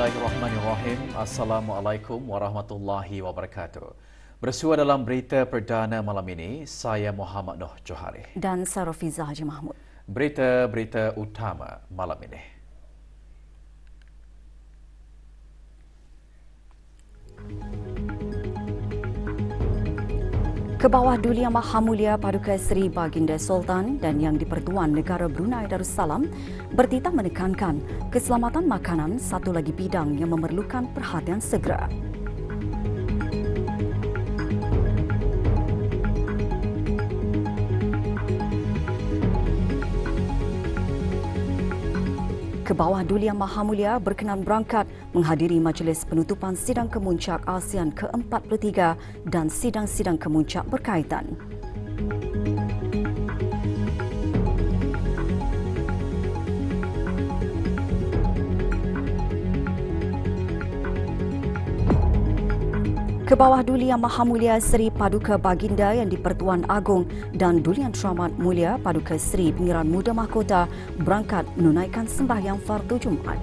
Bismillahirrahmanirrahim. Assalamualaikum warahmatullahi wabarakatuh. Bersua dalam berita perdana malam ini, saya Muhammad Noh Johari. Dan Sarofiza Haji Mahmud. Berita-berita utama malam ini. Kebawah Duli Yang Maha Mulia Paduka Seri Baginda Sultan dan Yang di-Pertuan Negara Brunei Darussalam bertitah menekankan keselamatan makanan satu lagi bidang yang memerlukan perhatian segera. Kebawah Duli Yang Maha Mulia berkenan berangkat menghadiri majlis penutupan Sidang Kemuncak ASEAN ke-43 dan sidang-sidang kemuncak berkaitan. Kebawah Duli Yang Maha Mulia Seri Paduka Baginda Yang di-Pertuan Agong dan Duli Yang Teramat Mulia Paduka Seri Pengiran Muda Mahkota berangkat menunaikan sembahyang Fardu Jumaat.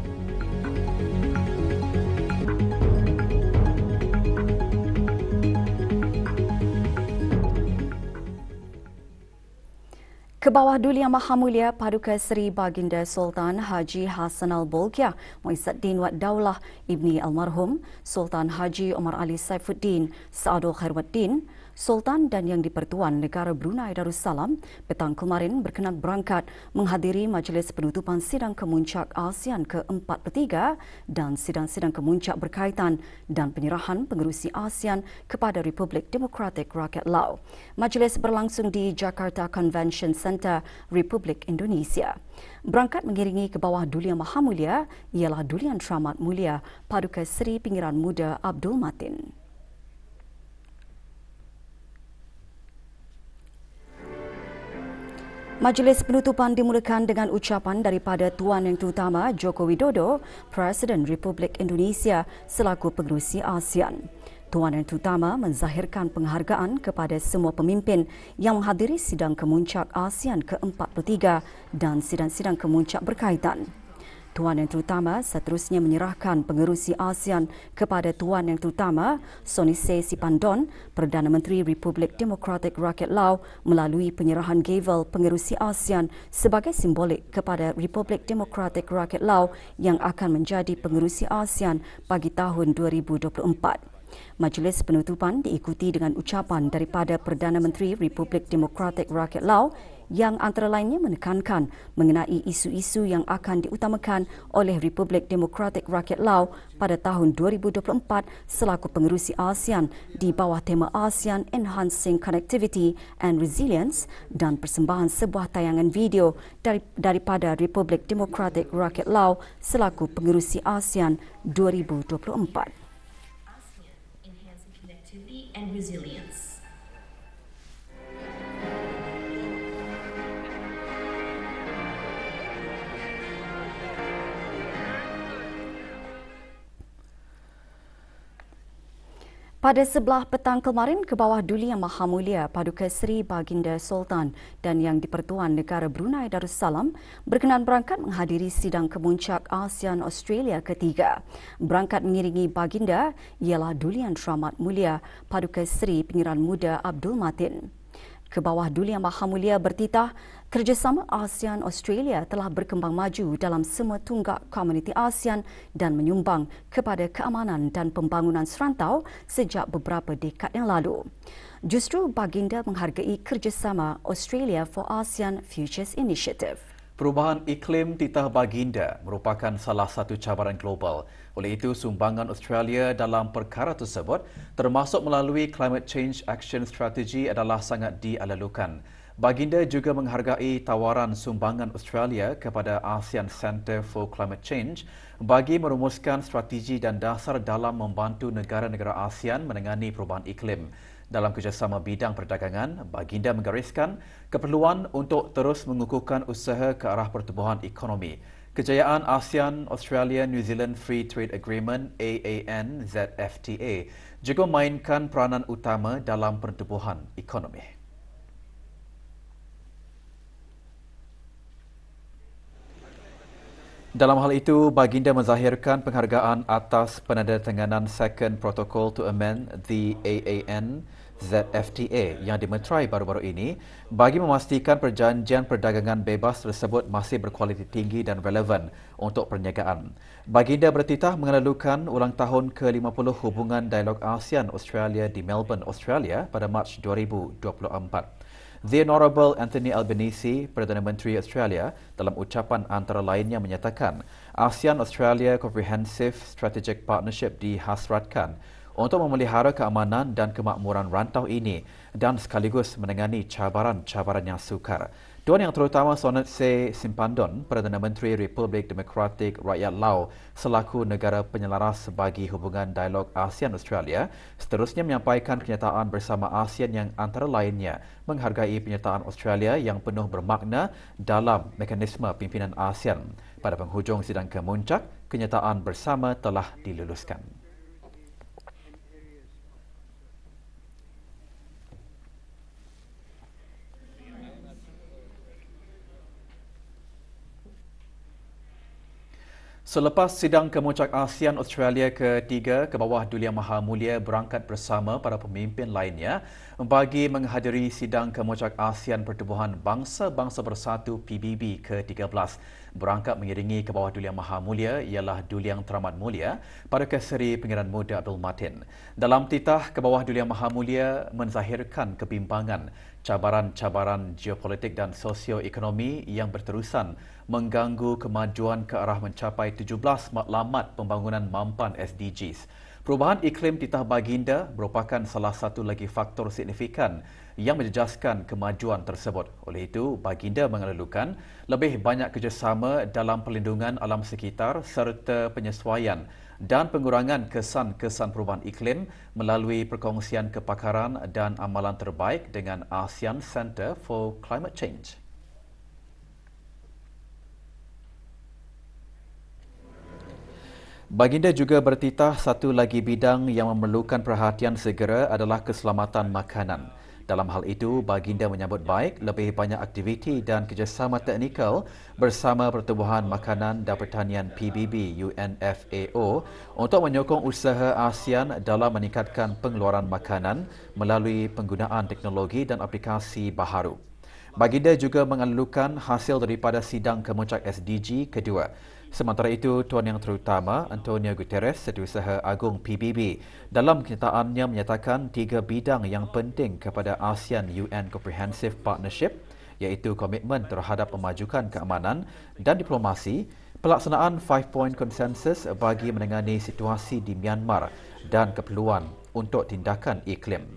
Kebawah Duli Yang Maha Mulia Paduka Seri Baginda Sultan Haji Hassan Al-Bolkiah Muizzaddin Wad Daulah Ibni Almarhum Sultan Haji Omar Ali Saifuddin Sa'adul Khairuddin Sultan dan Yang di-Pertuan Negara Brunei Darussalam petang kemarin berkenan berangkat menghadiri majlis penutupan Sidang Kemuncak ASEAN ke-43 dan sidang-sidang kemuncak berkaitan dan penyerahan pengerusi ASEAN kepada Republik Demokratik Rakyat Lau. Majlis berlangsung di Jakarta Convention Center, Republik Indonesia. Berangkat mengiringi Kebawah Duli Yang Maha Mulia ialah Duli Yang Teramat Mulia Paduka Seri Pengiran Muda Abdul Matin. Majlis penutupan dimulakan dengan ucapan daripada Tuan Yang Terutama Joko Widodo, Presiden Republik Indonesia selaku pengerusi ASEAN. Tuan Yang Terutama menzahirkan penghargaan kepada semua pemimpin yang menghadiri Sidang Kemuncak ASEAN ke-43 dan sidang-sidang kemuncak berkaitan. Tuan Yang Terutama seterusnya menyerahkan pengerusi ASEAN kepada Tuan Yang Terutama Sonise Sipandon, Perdana Menteri Republik Demokratik Rakyat Lau melalui penyerahan gavel pengerusi ASEAN sebagai simbolik kepada Republik Demokratik Rakyat Lau yang akan menjadi pengerusi ASEAN bagi tahun 2024. Majlis penutupan diikuti dengan ucapan daripada Perdana Menteri Republik Demokratik Rakyat Lau yang antara lainnya menekankan mengenai isu-isu yang akan diutamakan oleh Republik Demokratik Rakyat Lau pada tahun 2024 selaku pengerusi ASEAN di bawah tema ASEAN Enhancing Connectivity and Resilience dan persembahan sebuah tayangan video daripada Republik Demokratik Rakyat Lau selaku pengerusi ASEAN 2024. And resilience. Pada sebelah petang kemarin, Kebawah Duli Yang Maha Mulia Paduka Seri Baginda Sultan dan Yang di-Pertuan Negara Brunei Darussalam berkenan berangkat menghadiri Sidang Kemuncak ASEAN Australia ketiga. Berangkat mengiringi Baginda ialah Duli Yang Teramat Mulia Paduka Seri Pengiran Muda Abdul Matin. Kebawah Duli Yang Maha Mulia bertitah kerjasama ASEAN Australia telah berkembang maju dalam semua tunggak komuniti ASEAN dan menyumbang kepada keamanan dan pembangunan serantau sejak beberapa dekad yang lalu. Justru Baginda menghargai kerjasama Australia for ASEAN Futures Initiative. Perubahan iklim titah Baginda merupakan salah satu cabaran global. Oleh itu, sumbangan Australia dalam perkara tersebut termasuk melalui Climate Change Action Strategy adalah sangat dialalukan. Baginda juga menghargai tawaran sumbangan Australia kepada ASEAN Centre for Climate Change bagi merumuskan strategi dan dasar dalam membantu negara-negara ASEAN menangani perubahan iklim. Dalam kerjasama bidang perdagangan, Baginda menggariskan keperluan untuk terus mengukuhkan usaha ke arah pertumbuhan ekonomi. Kejayaan ASEAN Australia New Zealand Free Trade Agreement AANZFTA juga memainkan peranan utama dalam pertumbuhan ekonomi. Dalam hal itu, Baginda menzahirkan penghargaan atas penandatanganan Second Protocol to Amend the AAN ZFTA yang dimeterai baru-baru ini bagi memastikan perjanjian perdagangan bebas tersebut masih berkualiti tinggi dan relevan untuk perniagaan. Baginda bertitah mengenalukan ulang tahun ke-50 hubungan dialog ASEAN-Australia di Melbourne, Australia pada Mac 2024. The Honourable Anthony Albanese, Perdana Menteri Australia, dalam ucapan antara lainnya menyatakan ASEAN-Australia Comprehensive Strategic Partnership dihasratkan untuk memelihara keamanan dan kemakmuran rantau ini dan sekaligus menangani cabaran-cabaran yang sukar. Tuan Yang Terutama Sonetze Simpandon, Perdana Menteri Republik Demokratik Rakyat Lao selaku negara penyelaras bagi hubungan dialog ASEAN-Australia, seterusnya menyampaikan kenyataan bersama ASEAN yang antara lainnya menghargai penyertaan Australia yang penuh bermakna dalam mekanisme pimpinan ASEAN. Pada penghujung sidang kemuncak, kenyataan bersama telah diluluskan. Selepas sidang kemuncak ASEAN Australia ketiga ke bawah Duli Yang Maha Mulia berangkat bersama para pemimpin lainnya bagi menghadiri sidang kemuncak ASEAN Pertubuhan Bangsa-Bangsa Bersatu PBB ke-13. Berangkat mengiringi ke bawah Duli Yang Maha Mulia ialah Duli Yang Teramat Mulia Paduka Seri Pengiran Muda Abdul Matin. Dalam titah ke bawah Duli Yang Maha Mulia menzahirkan kebimbangan, cabaran-cabaran geopolitik dan sosioekonomi yang berterusan mengganggu kemajuan ke arah mencapai 17 matlamat pembangunan mampan SDGs. Perubahan iklim titah Baginda merupakan salah satu lagi faktor signifikan yang menjejaskan kemajuan tersebut. Oleh itu, Baginda mengeluhkan lebih banyak kerjasama dalam perlindungan alam sekitar serta penyesuaian dan pengurangan kesan-kesan perubahan iklim melalui perkongsian kepakaran dan amalan terbaik dengan ASEAN Centre for Climate Change. Baginda juga bertitah satu lagi bidang yang memerlukan perhatian segera adalah keselamatan makanan. Dalam hal itu, Baginda menyambut baik lebih banyak aktiviti dan kerjasama teknikal bersama Pertubuhan Makanan dan Pertanian PBB UNFAO untuk menyokong usaha ASEAN dalam meningkatkan pengeluaran makanan melalui penggunaan teknologi dan aplikasi baharu. Baginda juga mengeluhkan hasil daripada sidang kemuncak SDG kedua. Sementara itu, Tuan Yang Terutama Antonio Guterres, Setiausaha Agung PBB, dalam kenyataannya menyatakan tiga bidang yang penting kepada ASEAN-UN Comprehensive Partnership iaitu komitmen terhadap memajukan keamanan dan diplomasi, pelaksanaan 5-point konsensus bagi menangani situasi di Myanmar dan keperluan untuk tindakan iklim.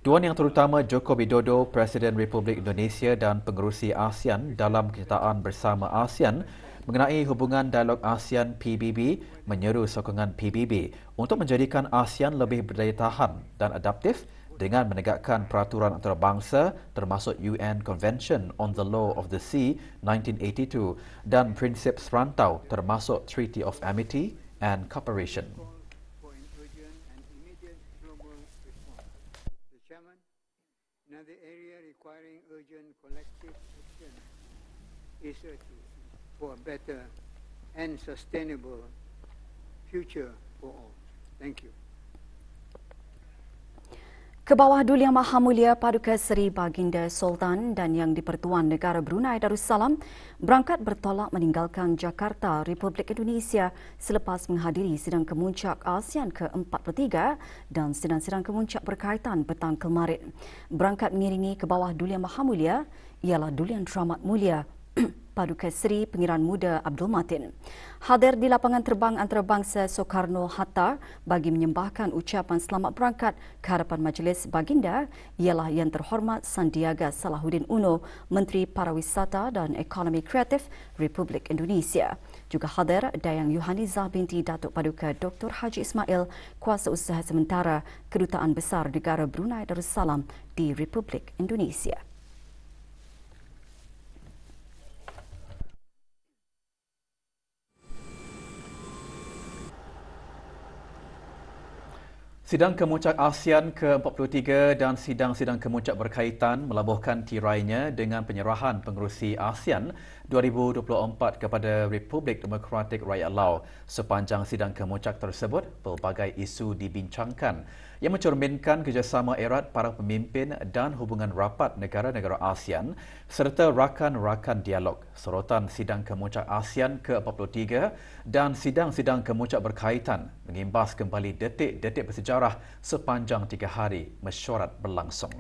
Tuan Yang Terutama Joko Widodo, Presiden Republik Indonesia dan pengerusi ASEAN dalam kenyataan bersama ASEAN mengenai hubungan dialog ASEAN PBB menyeru sokongan PBB untuk menjadikan ASEAN lebih berdaya tahan dan adaptif dengan menegakkan peraturan antarabangsa termasuk UN Convention on the Law of the Sea 1982 dan prinsip serantau termasuk Treaty of Amity and Cooperation. Another area requiring urgent collective action is for a better and sustainable future for all. Thank you. Ke bawah Duli Yang Maha Mulia Paduka Seri Baginda Sultan dan Yang di-Pertuan Negara Brunei Darussalam berangkat bertolak meninggalkan Jakarta, Republik Indonesia selepas menghadiri sidang kemuncak ASEAN ke-43 dan sidang-sidang kemuncak berkaitan petang kemarin. Berangkat mengiringi ke bawah Duli Yang Maha Mulia ialah Duli Yang Teramat Mulia Paduka Seri Pengiran Muda Abdul Matin. Hadir di lapangan terbang antarabangsa Soekarno-Hatta bagi menyembahkan ucapan selamat berangkat ke hadapan Majlis Baginda ialah Yang Terhormat Sandiaga Salahuddin Uno, Menteri Pariwisata dan Ekonomi Kreatif Republik Indonesia. Juga hadir Dayang Yohanizah binti Datuk Paduka Dr. Haji Ismail, Kuasa Usaha Sementara Kedutaan Besar Negara Brunei Darussalam di Republik Indonesia. Sidang Kemuncak ASEAN ke-43 dan sidang-sidang kemuncak berkaitan melabuhkan tirainya dengan penyerahan pengerusi ASEAN 2024 kepada Republik Demokratik Rakyat Laos. Sepanjang sidang kemuncak tersebut, pelbagai isu dibincangkan yang mencerminkan kerjasama erat para pemimpin dan hubungan rapat negara-negara ASEAN serta rakan-rakan dialog. Sorotan sidang kemuncak ASEAN ke-43 dan sidang-sidang kemuncak berkaitan mengimbas kembali detik-detik bersejarah sepanjang 3 hari mesyuarat berlangsung.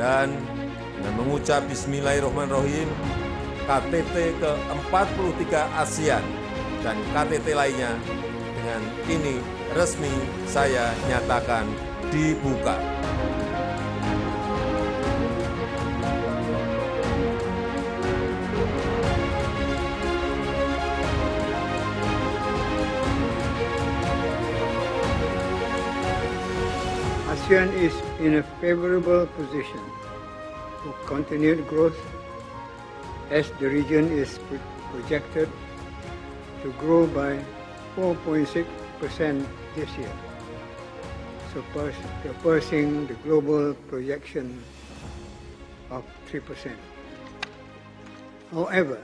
Dan dengan mengucap Bismillahirrahmanirrahim, KTT ke-43 ASEAN dan KTT lainnya dengan ini resmi saya nyatakan dibuka. ASEAN is in a favorable position for continued growth as the region is projected to grow by 4.6% this year, surpassing the global projection of 3%. However,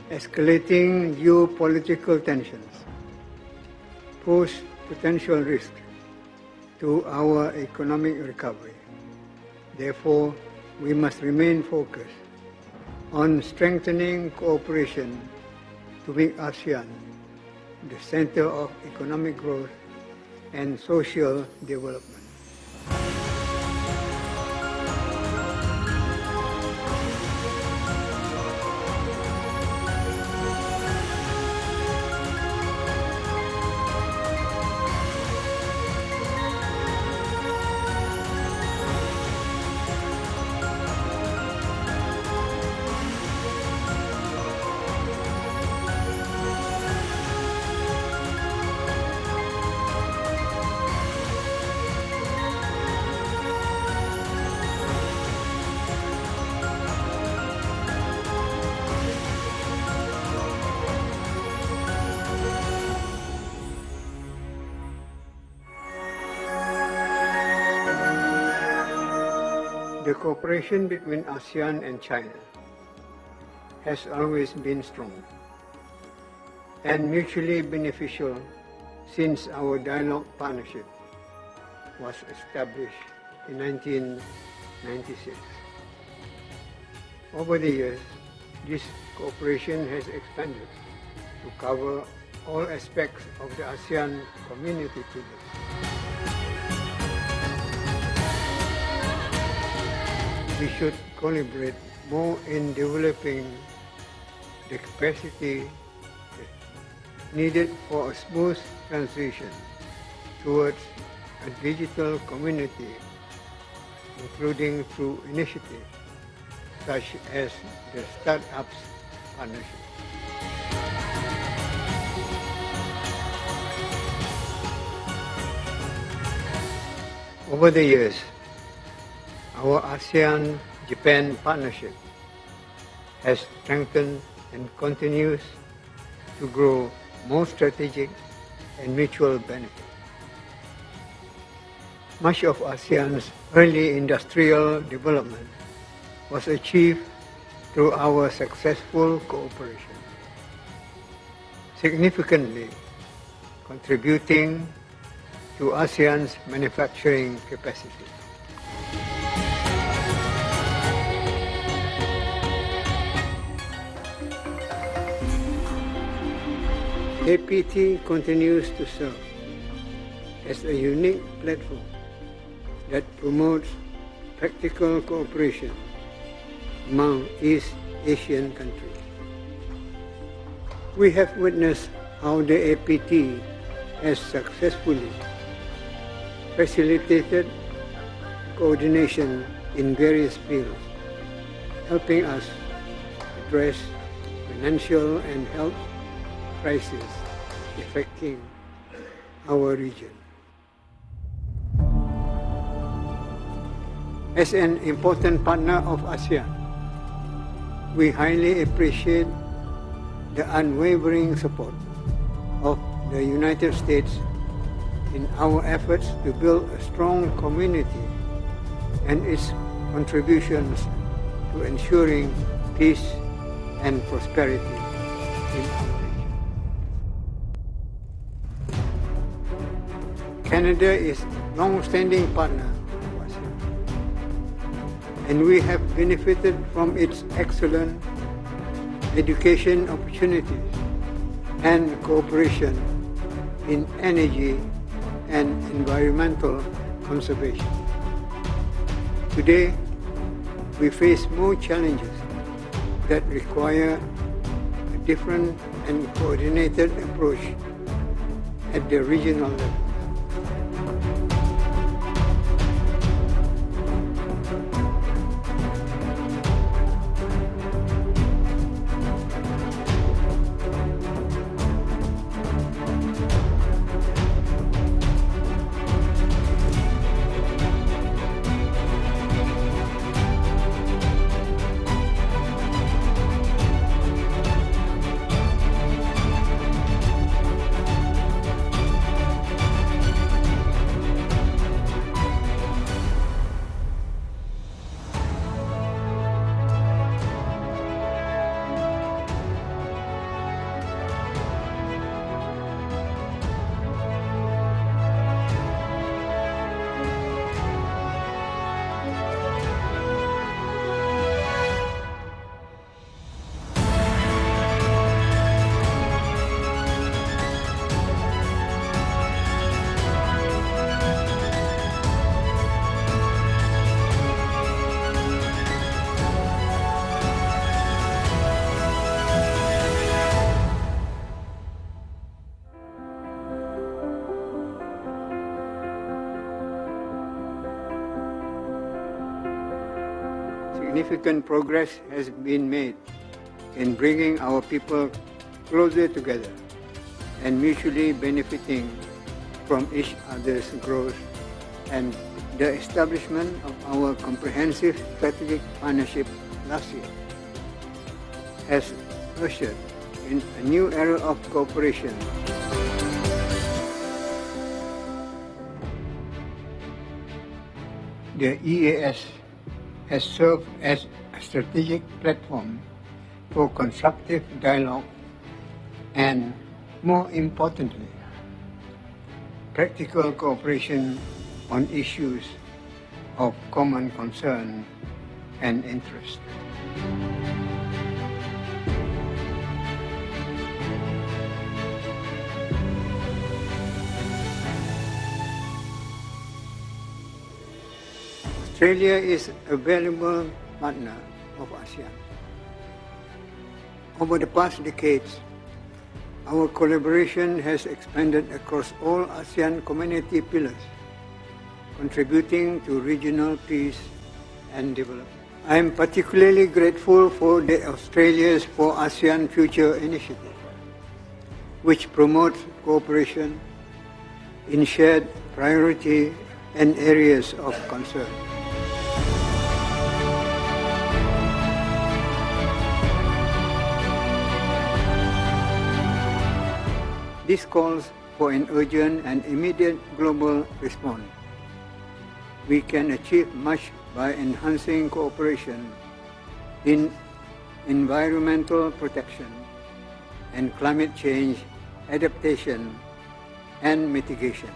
escalating geopolitical tensions pose potential risks to our economic recovery. Therefore, we must remain focused on strengthening cooperation to make ASEAN the center of economic growth and social development. The cooperation between ASEAN and China has always been strong and mutually beneficial since our dialogue partnership was established in 1996. Over the years, this cooperation has expanded to cover all aspects of the ASEAN community today. We should collaborate more in developing the capacity needed for a smooth transition towards a digital community, including through initiatives such as the Startups Partnership. Over the years, our ASEAN-Japan partnership has strengthened and continues to grow more strategic and mutual benefit. Much of ASEAN's early industrial development was achieved through our successful cooperation, significantly contributing to ASEAN's manufacturing capacity. APT continues to serve as a unique platform that promotes practical cooperation among East Asian countries. We have witnessed how the APT has successfully facilitated coordination in various fields, helping us address financial and health crises affecting our region. As an important partner of ASEAN, we highly appreciate the unwavering support of the United States in our efforts to build a strong community and its contributions to ensuring peace and prosperity in our region. Canada is a long-standing partner of ASEAN, and we have benefited from its excellent education opportunities and cooperation in energy and environmental conservation. Today, we face more challenges that require a different and coordinated approach at the regional level. Significant progress has been made in bringing our people closer together and mutually benefiting from each other's growth, and the establishment of our comprehensive strategic partnership last year has ushered in a new era of cooperation. The EAS has served as a strategic platform for constructive dialogue and, more importantly, practical cooperation on issues of common concern and interest. Australia is a valuable partner of ASEAN. Over the past decades, our collaboration has expanded across all ASEAN community pillars, contributing to regional peace and development. I am particularly grateful for the Australia's For ASEAN Future initiative, which promotes cooperation in shared priority and areas of concern. This calls for an urgent and immediate global response. We can achieve much by enhancing cooperation in environmental protection and climate change adaptation and mitigation.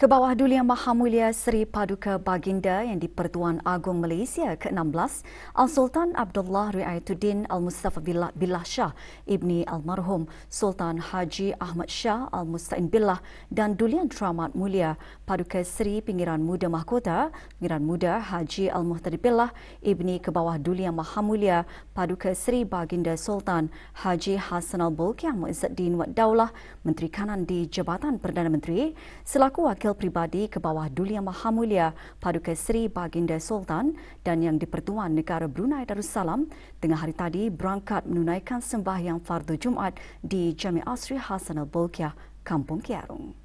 Kebawah Duli Yang Maha Mulia Seri Paduka Baginda yang di-Pertuan Agong Malaysia ke-16, Al-Sultan Abdullah Riayatuddin Al-Mustafa Billah Shah Ibni Almarhum Sultan Haji Ahmad Shah Al-Musta'in Billah dan Duli Yang Teramat Mulia Paduka Seri Pinggiran Muda Mahkota Pinggiran Muda Haji Al-Muhtadi Billah Ibni Kebawah Duli Yang Maha Mulia Paduka Seri Baginda Sultan Haji Hassanal Bolkiah Muizzuddin Wad Daulah Menteri Kanan di Jabatan Perdana Menteri selaku Wakil Pribadi Kebawah Duli Yang Maha Mulia Paduka Seri Baginda Sultan dan yang di-Pertuan Negara Brunei Darussalam tengah hari tadi berangkat menunaikan sembahyang fardu Jumaat di Jami' Asri Hassanal Bolkiah, Kampung Kiarung.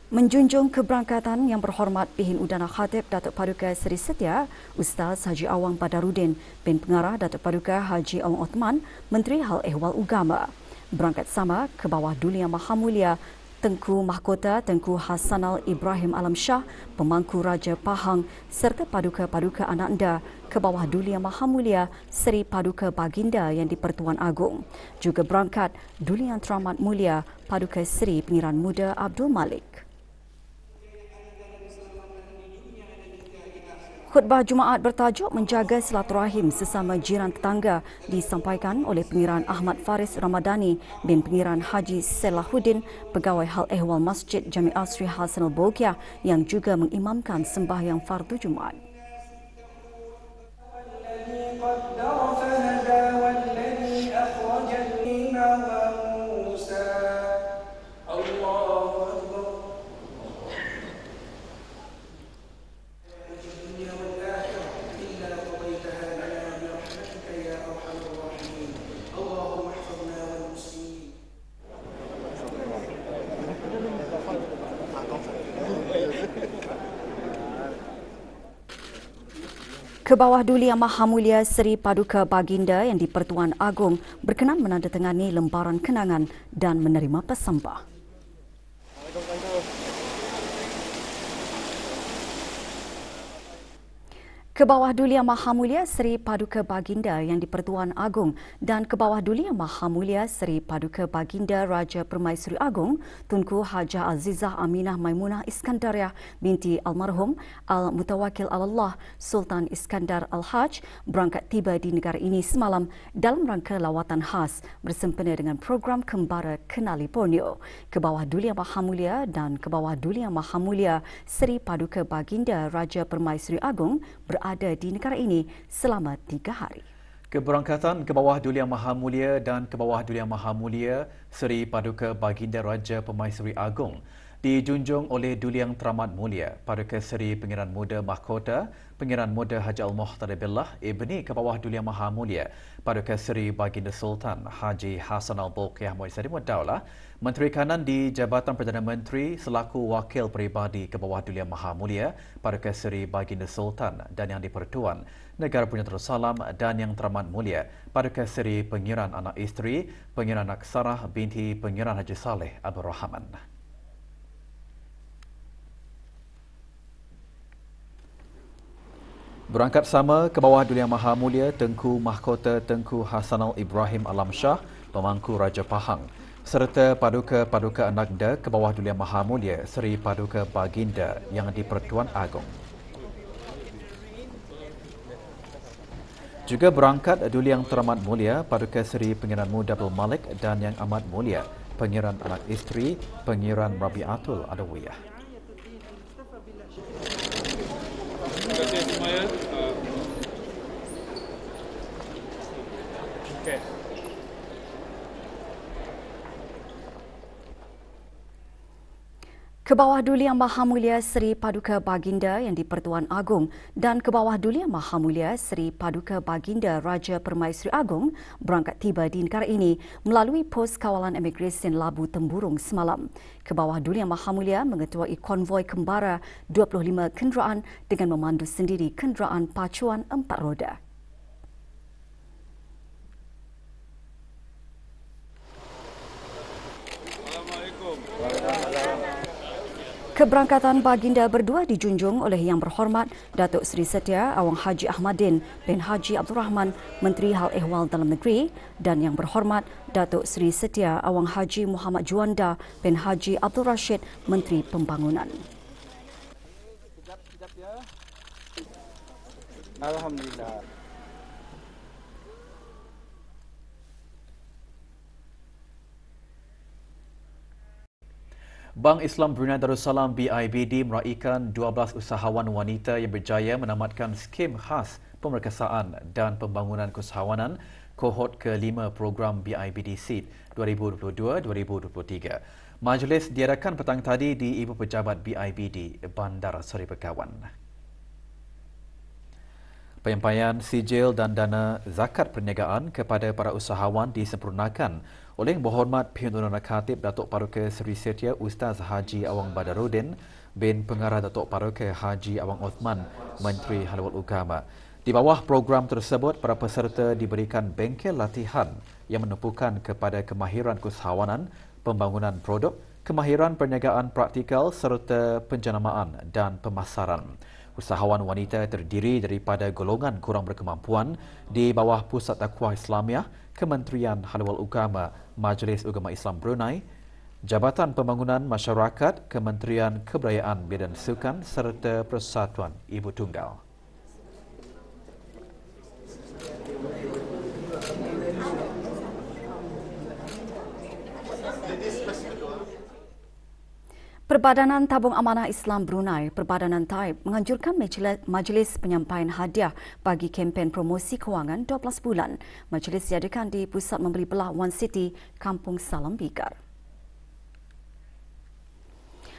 Menjunjung keberangkatan Yang Berhormat Pihin Udana Khatib Datuk Paduka Seri Setia Ustaz Haji Awang Badarudin bin Pengarah Datuk Paduka Haji Awang Othman Menteri Hal Ehwal Ugama berangkat sama ke bawah Duli Yang Maha Mulia Tengku Mahkota Tengku Hassanal Ibrahim Alam Shah Pemangku Raja Pahang serta paduka-paduka anak anda ke bawah Duli Yang Maha Mulia Seri Paduka Baginda yang di-Pertuan Agong. Juga berangkat Duli Yang Teramat Mulia Paduka Seri Pengiran Muda Abdul Malik. Khutbah Jumaat bertajuk Menjaga Silaturahim Sesama Jiran Tetangga disampaikan oleh Pengiran Ahmad Faris Ramadani bin Pengiran Haji Selahuddin, Pegawai Hal Ehwal Masjid Jami' Asri Hassanal Bolkiah yang juga mengimamkan sembahyang fardu Jumaat. Kebawah Duli Yang Maha Mulia Seri Paduka Baginda yang di-Pertuan Agong berkenan menandatangani lembaran kenangan dan menerima pesambah. Kebawah Duli Yang Maha Mulia Seri Paduka Baginda Yang di-Pertuan Agong dan Kebawah Duli Yang Maha Mulia Seri Paduka Baginda Raja Permaisuri Agong Tunku Hajah Azizah Aminah Maimunah Iskandariah binti almarhum Al-Mutawakil Allah Sultan Iskandar Al-Haj berangkat tiba di negara ini semalam dalam rangka lawatan khas bersempena dengan program Kembara Kenali Borneo. Kebawah Duli Yang Maha Mulia dan Kebawah Duli Yang Maha Mulia Seri Paduka Baginda Raja Permaisuri Agong berada di negara ini selama 3 hari. Keberangkatan Kebawah Duli Yang Maha Mulia dan Kebawah Duli Yang Maha Mulia Seri Paduka Baginda Raja Permaisuri Agong dijunjung oleh Duli Yang Teramat Mulia Paduka Seri Pengiran Muda Mahkota Pengiran Muda Haji Al-Muhtada Billah Ibni Kebawah Duli Yang Maha Mulia Paduka Seri Baginda Sultan Haji Hassan Al-Bolkiah Muizzadin Daulah Menteri Kanan di Jabatan Perdana Menteri selaku Wakil Peribadi Kebawah Duli Yang Maha Mulia Paduka Seri Baginda Sultan dan Yang di-Pertuan Negara Brunei Darussalam dan Yang Teramat Mulia Paduka Seri Pengiran Anak Isteri Pengiran Aksarah binti Pengiran Haji Saleh Abdul Rahman. Berangkat sama Kebawah Duli Yang Maha Mulia Tengku Mahkota Tengku Hassanal Ibrahim Alam Shah Pemangku Raja Pahang serta Paduka-Paduka Anakda Kebawah Duli Yang Maha Mulia Seri Paduka Baginda Yang di-Pertuan Agong. Juga berangkat Duli Yang Teramat Mulia Paduka Seri Pengiran Muda Abdul Malik dan Yang Amat Mulia Pengiran Anak Isteri Pengiran Rabiatul Adawiyah. Terima kasih semuanya. Okay. Kebawah Duli Yang Maha Mulia Seri Paduka Baginda Yang di-Pertuan Agong dan Kebawah Duli Yang Maha Mulia Seri Paduka Baginda Raja Permaisuri Agong berangkat tiba di negara ini melalui pos kawalan imigresen Labu Temburung semalam. Kebawah Duli Yang Maha Mulia mengetuai konvoi kembara 25 kenderaan dengan memandu sendiri kenderaan pacuan 4 roda. Keberangkatan baginda berdua dijunjung oleh Yang Berhormat Datuk Seri Setia Awang Haji Ahmadin bin Haji Abdul Rahman Menteri Hal Ehwal Dalam Negeri dan Yang Berhormat Datuk Seri Setia Awang Haji Muhammad Juanda bin Haji Abdul Rashid Menteri Pembangunan. Alhamdulillah. Bank Islam Brunei Darussalam BIBD meraikan 12 usahawan wanita yang berjaya menamatkan skim khas pemerkasaan dan pembangunan keusahawanan kohort ke-5 program BIBD SEED 2022-2023. Majlis diadakan petang tadi di Ibu Pejabat BIBD Bandar Seri Begawan. Penyampaian sijil dan dana zakat perniagaan kepada para usahawan disempurnakan oleh Yang Berhormat Pimpinan Katib Datuk Paduka Seri Setia Ustaz Haji Awang Badaruddin bin Pengarah Datuk Paduka Haji Awang Othman Menteri Halwal Ugama. Di bawah program tersebut, para peserta diberikan bengkel latihan yang menumpukan kepada kemahiran keusahawanan, pembangunan produk, kemahiran perniagaan praktikal serta penjenamaan dan pemasaran. Usahawan wanita terdiri daripada golongan kurang berkemampuan di bawah Pusat Dakwah Islamiah, Kementerian Halwal Ugama, Majlis Ugama Islam Brunei, Jabatan Pembangunan Masyarakat, Kementerian Kebudayaan Belia dan Sukan serta Persatuan Ibu Tunggal. Perbadanan Tabung Amanah Islam Brunei, Perbadanan Taib, menganjurkan majlis penyampaian hadiah bagi kempen promosi kewangan 12 bulan. Majlis diadakan di Pusat Membeli Belah One City, Kampung Salam Bigar.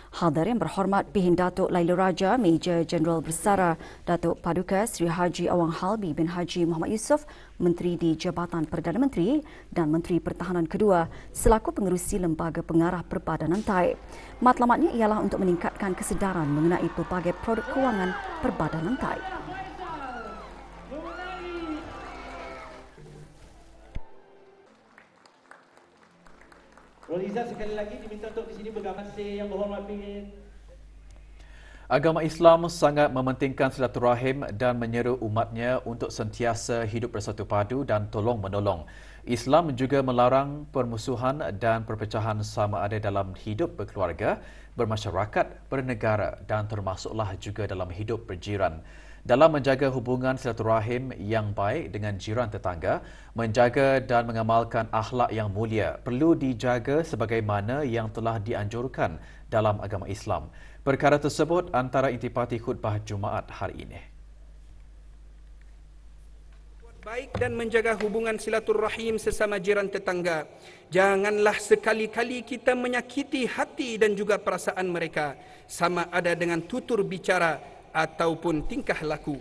Hadir Yang Berhormat Pihin Datuk Laila Raja, Major Jeneral Bersara Datuk Paduka Seri Haji Awang Halbi bin Haji Muhammad Yusof, Menteri di Jabatan Perdana Menteri dan Menteri Pertahanan kedua selaku pengerusi Lembaga Pengarah Perbadanan Taib. Matlamatnya ialah untuk meningkatkan kesedaran mengenai pelbagai produk kewangan Perbadanan Taib. Roliza sekali lagi diminta untuk di sini bergambar Yang Berhormat Pimpinan. Agama Islam sangat mementingkan silaturahim dan menyeru umatnya untuk sentiasa hidup bersatu padu dan tolong-menolong. Islam juga melarang permusuhan dan perpecahan sama ada dalam hidup berkeluarga, bermasyarakat, bernegara dan termasuklah juga dalam hidup berjiran. Dalam menjaga hubungan silaturahim yang baik dengan jiran tetangga, menjaga dan mengamalkan akhlak yang mulia perlu dijaga sebagaimana yang telah dianjurkan dalam agama Islam. Perkara tersebut antara intipati khutbah Jumaat hari ini. Baik dan menjaga hubungan silaturahim sesama jiran tetangga. Janganlah sekali-kali kita menyakiti hati dan juga perasaan mereka, sama ada dengan tutur bicara ataupun tingkah laku.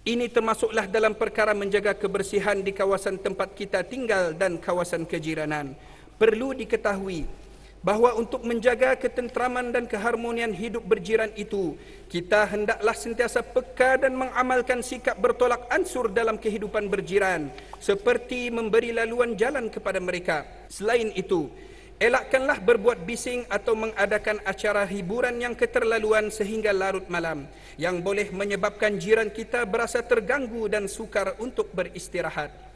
Ini termasuklah dalam perkara menjaga kebersihan di kawasan tempat kita tinggal dan kawasan kejiranan. Perlu diketahui bahawa untuk menjaga ketenteraman dan keharmonian hidup berjiran itu, kita hendaklah sentiasa peka dan mengamalkan sikap bertolak ansur dalam kehidupan berjiran, seperti memberi laluan jalan kepada mereka. Selain itu, elakkanlah berbuat bising atau mengadakan acara hiburan yang keterlaluan sehingga larut malam, yang boleh menyebabkan jiran kita berasa terganggu dan sukar untuk beristirahat.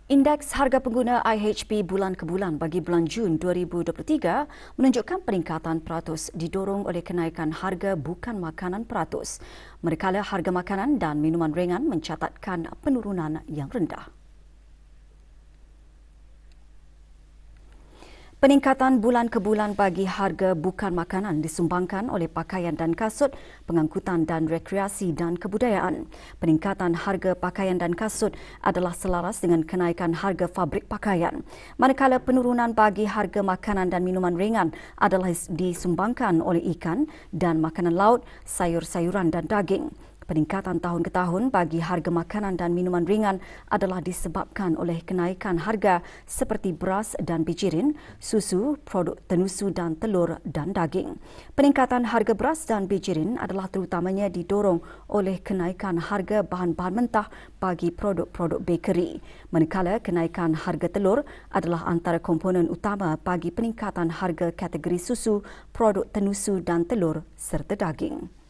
Indeks harga pengguna IHP bulan ke bulan bagi bulan Jun 2023 menunjukkan peningkatan peratus didorong oleh kenaikan harga bukan makanan peratus. Manakala harga makanan dan minuman ringan mencatatkan penurunan yang rendah. Peningkatan bulan ke bulan bagi harga bukan makanan disumbangkan oleh pakaian dan kasut, pengangkutan dan rekreasi dan kebudayaan. Peningkatan harga pakaian dan kasut adalah selaras dengan kenaikan harga fabrik pakaian. Manakala penurunan bagi harga makanan dan minuman ringan adalah disumbangkan oleh ikan dan makanan laut, sayur-sayuran dan daging. Peningkatan tahun ke tahun bagi harga makanan dan minuman ringan adalah disebabkan oleh kenaikan harga seperti beras dan bijirin, susu, produk tenusu dan telur dan daging. Peningkatan harga beras dan bijirin adalah terutamanya didorong oleh kenaikan harga bahan-bahan mentah bagi produk-produk bakery. Manakala kenaikan harga telur adalah antara komponen utama bagi peningkatan harga kategori susu, produk tenusu dan telur serta daging.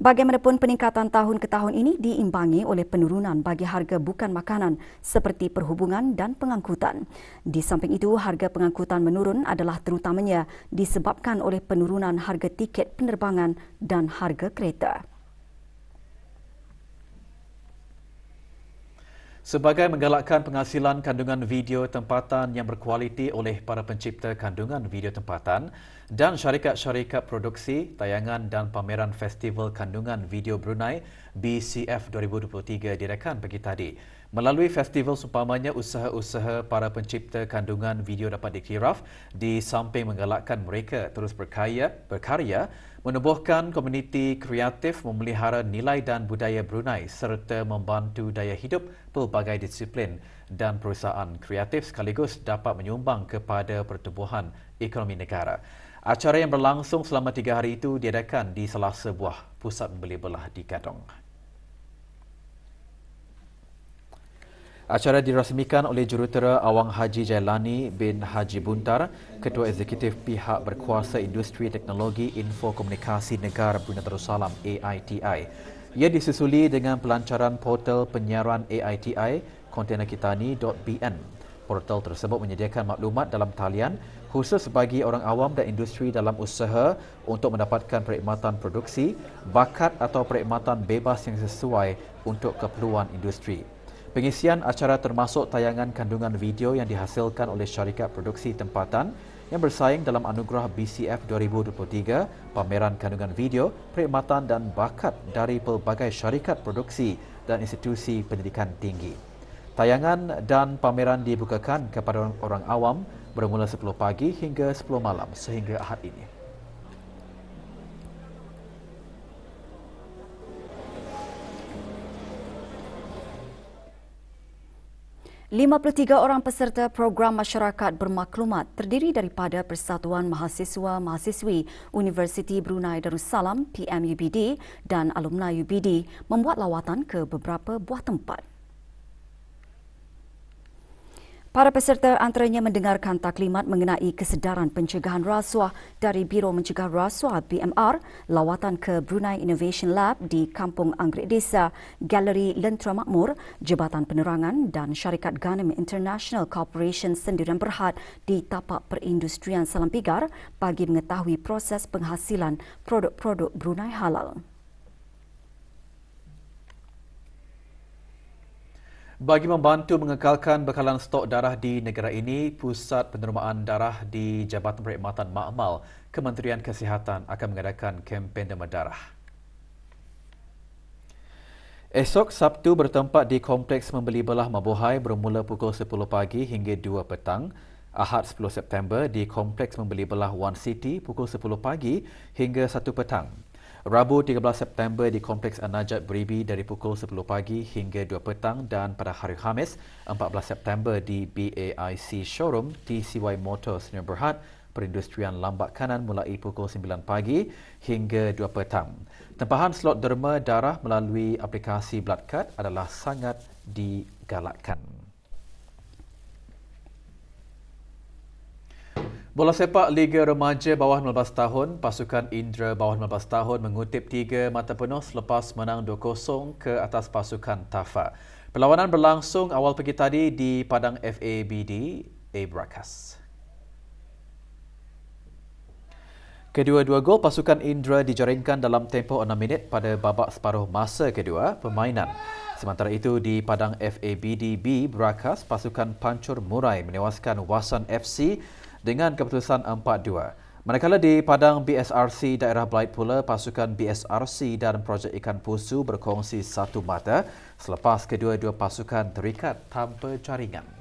Bagaimanapun peningkatan tahun ke tahun ini diimbangi oleh penurunan bagi harga bukan makanan seperti perhubungan dan pengangkutan. Di samping itu, harga pengangkutan menurun adalah terutamanya disebabkan oleh penurunan harga tiket penerbangan dan harga kereta. Sebagai menggalakkan penghasilan kandungan video tempatan yang berkualiti oleh para pencipta kandungan video tempatan dan syarikat-syarikat produksi, tayangan dan pameran Festival Kandungan Video Brunei BCF 2023 direkan pagi tadi. Melalui festival seumpamanya usaha-usaha para pencipta kandungan video dapat dikiraf di samping menggalakkan mereka terus berkarya, menubuhkan komuniti kreatif memelihara nilai dan budaya Brunei serta membantu daya hidup pelbagai disiplin dan perusahaan kreatif sekaligus dapat menyumbang kepada pertumbuhan ekonomi negara. Acara yang berlangsung selama 3 hari itu diadakan di salah sebuah pusat membeli belah di Gadong. Acara dirasmikan oleh Jurutera Awang Haji Jailani bin Haji Buntar, Ketua Eksekutif Pihak Berkuasa Industri Teknologi Info Komunikasi Negara Brunei Darussalam AITI. Ia disusuli dengan pelancaran portal penyiaran AITI kontenerkitani.bn. Portal tersebut menyediakan maklumat dalam talian khusus bagi orang awam dan industri dalam usaha untuk mendapatkan perkhidmatan produksi, bakat atau perkhidmatan bebas yang sesuai untuk keperluan industri. Pengisian acara termasuk tayangan kandungan video yang dihasilkan oleh syarikat produksi tempatan yang bersaing dalam anugerah BCF 2023, pameran kandungan video, perkhidmatan dan bakat dari pelbagai syarikat produksi dan institusi pendidikan tinggi. Tayangan dan pameran dibukakan kepada orang awam bermula 10 pagi hingga 10 malam sehingga Ahad ini. 53 orang peserta program masyarakat bermaklumat terdiri daripada Persatuan Mahasiswa-Mahasiswi Universiti Brunei Darussalam PMUBD dan alumni UBD membuat lawatan ke beberapa buah tempat. Para peserta antaranya mendengarkan taklimat mengenai kesedaran pencegahan rasuah dari Biro Mencegah Rasuah BMR, lawatan ke Brunei Innovation Lab di Kampung Anggrek Desa, Galeri Lentera Makmur, Jabatan Penerangan dan Syarikat Ghanim International Corporation Sendirian Berhad di Tapak Perindustrian Salampigar bagi mengetahui proses penghasilan produk-produk Brunei halal. Bagi membantu mengekalkan bekalan stok darah di negara ini, Pusat Penerimaan Darah di Jabatan Perkhidmatan Makmal Kementerian Kesihatan akan mengadakan kempen demam darah. Esok Sabtu bertempat di Kompleks Membeli Belah Mabuhay bermula pukul 10 pagi hingga 2 petang. Ahad 10 September di Kompleks Membeli Belah One City pukul 10 pagi hingga 1 petang. Rabu 13 September di Kompleks An-Najat Beribi dari pukul 10 pagi hingga 2 petang dan pada hari Khamis 14 September di BAIC Showroom TCY Motor Sdn Bhd Perindustrian Lambak Kanan mulai pukul 9 pagi hingga 2 petang. Tempahan slot derma darah melalui aplikasi Bloodcard adalah sangat digalakkan. Bola sepak Liga Remaja bawah 15 tahun, pasukan Indra bawah 15 tahun mengutip 3 mata penuh selepas menang 2-0 ke atas pasukan Tafa. Perlawanan berlangsung awal pagi tadi di Padang FABD Brakas. Kedua-dua gol pasukan Indra dijaringkan dalam tempoh 6 minit pada babak separuh masa kedua permainan. Sementara itu di Padang FABD Brakas, pasukan Pancur Murai menewaskan Wasan FC dengan keputusan 4-2. Manakala di Padang BSRC Daerah Belait pula, pasukan BSRC dan Projek Ikan Pusu berkongsi satu mata selepas kedua-dua pasukan terikat tanpa jaringan.